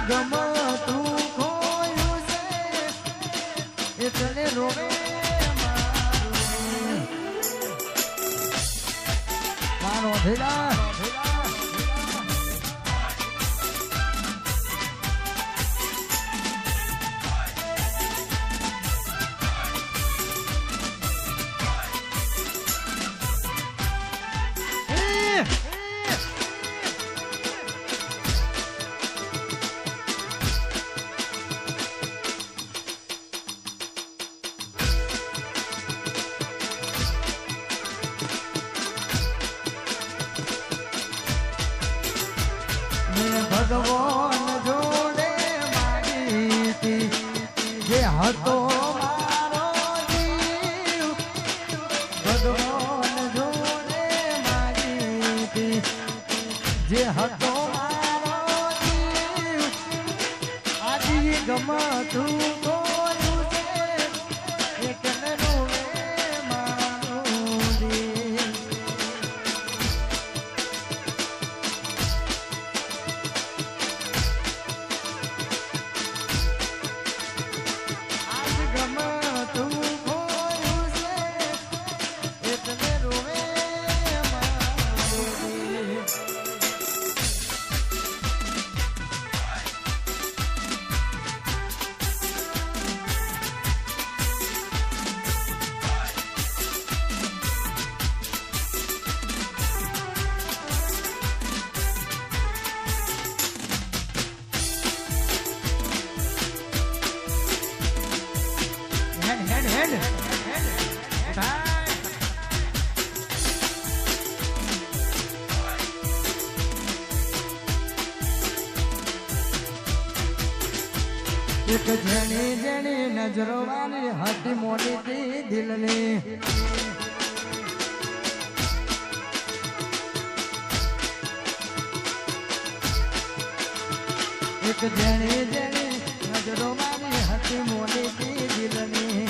ગમતું ખોયું છે એટલે રોવે મારો ભેલા ભગવાન જોડે માગી હતી જે હતો મારો જીવ ભગવાન જોડે માગી હતી જે હતો મારો જીવ આજે ગમતું કોયું છે એકને રોવે મારું દિલ એક જણી જણી નજરો વાળી હતી મોટી દિલની એક જણી જણી નજરો વાળી હતી મોટી દિલની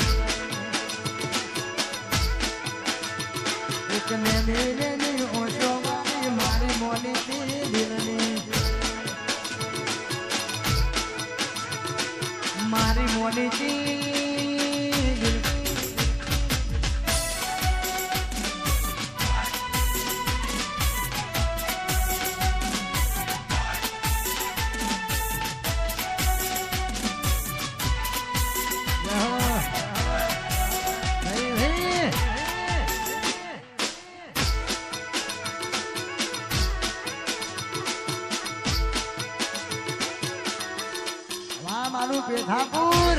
એક નેની નેની ઓછો વાળી મારી મોટી દિલની મારી મોની મારું પેથાપુર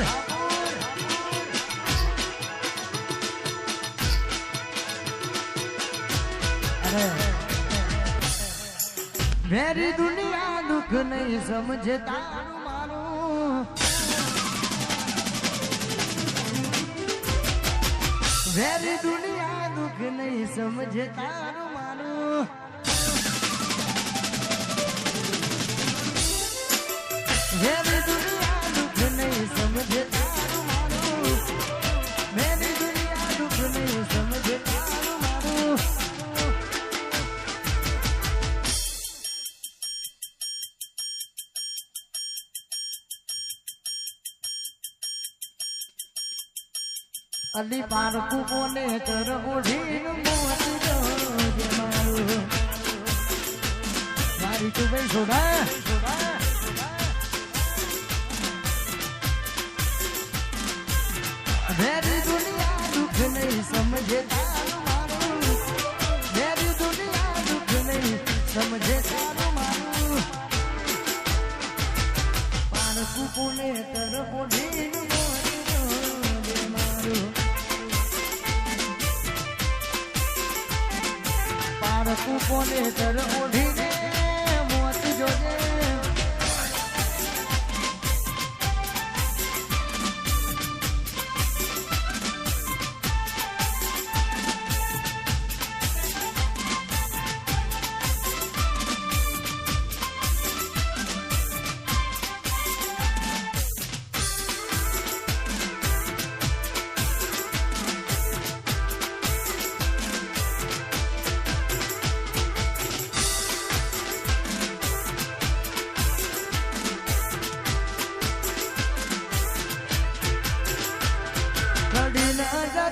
મેરી દુનિયા દુઃખ નહીં સમજે તારું મારું મેરી દુનિયા દુઃખ નહીં સમજે તારું મારું મેરી દુનિયા દુઃખ નહીં સમજે અલી પારકું કોને તર ઓઢીન મોત જોજે મારું મારી તું ભાઈ છોડા વેરી દુનિયા દુઃખ નહીં સમજે તારું મારું વેરી દુનિયા દુઃખ નહીં સમજે તારું મારું પારકું કોને તર ઓઢીન મોત જોજે મારું પારકું કોને તર ઓઢીને મોત જોજે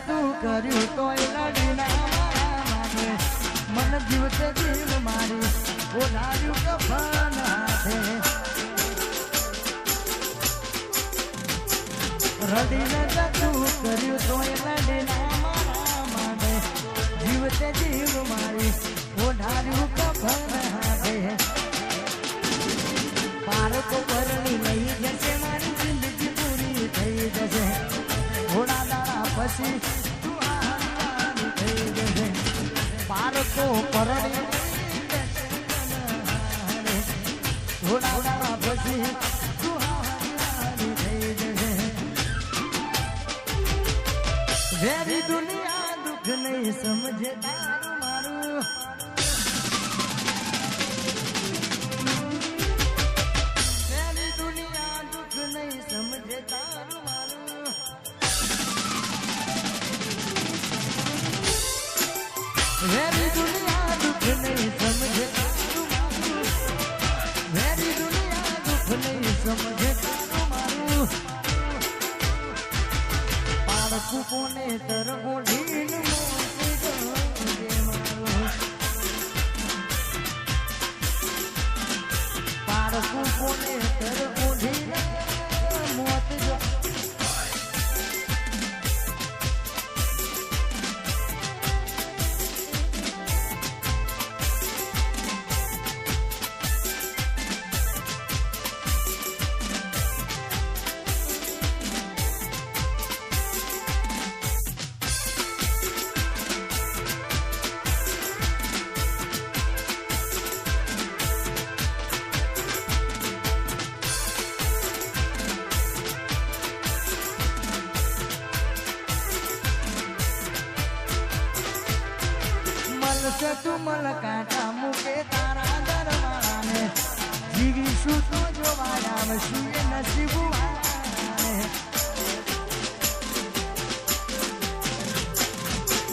તું કર્યું તોય લડીના મારે મન જીવતે જીવ મારી ઓઢાડ્યું કફન હાથે રડીને તું કર્યું તોય લડીના મારે જીવતે જીવ મારી ઓઢાડ્યું કફન હાથે પારકો પરણી લઈ જશે મારી જિંદગી પૂરી થઈ જશે થોડા દાડા પછી તું હારી થઈ જશે પારકો પરણી થોડા દાડા પછી તું હારી થઈ જશે વેરી દુનિયા દુઃખ નહીં સમજે તારું મારું વેરી દુનિયા દુઃખ નહીં સમજે તારું મારું વેરી દુનિયા દુઃખ નહીં સમજે તારું મારું વેરી દુનિયા દુઃખ નહીં સમજે તારું મારું પારકું કોને તર ઓઢીન મોત જોજે મારું પારકું કોને તર ઓઢીન મોત જોજે તું મલ કાંટા મૂકે તારા દરવાળાને જીવીશું તો જોવા આવશું એ નસીબ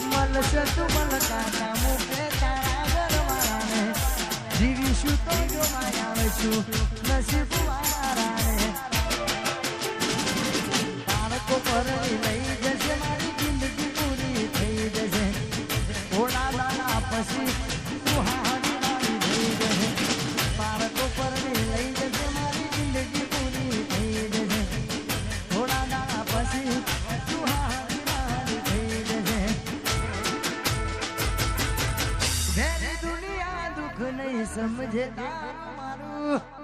મળશે તું મલ કાંટા મૂકે તારા દરવાળાને જીવીશું તો જોવા આવશું નસીબ વાળાને પારકો પરણી લઈ જશે મારી જિંદગી પૂરી થઈ જશે થોડા દાડા પછી તું હારી થઈ જશે પારકો પરણી લઈ જશે મારી જિંદગી પૂરી થઈ જશે થોડા દાડા પછી તું હારી થઈ જશે વેરી દુનિયા દુઃખ નહીં સમજે તારું મારું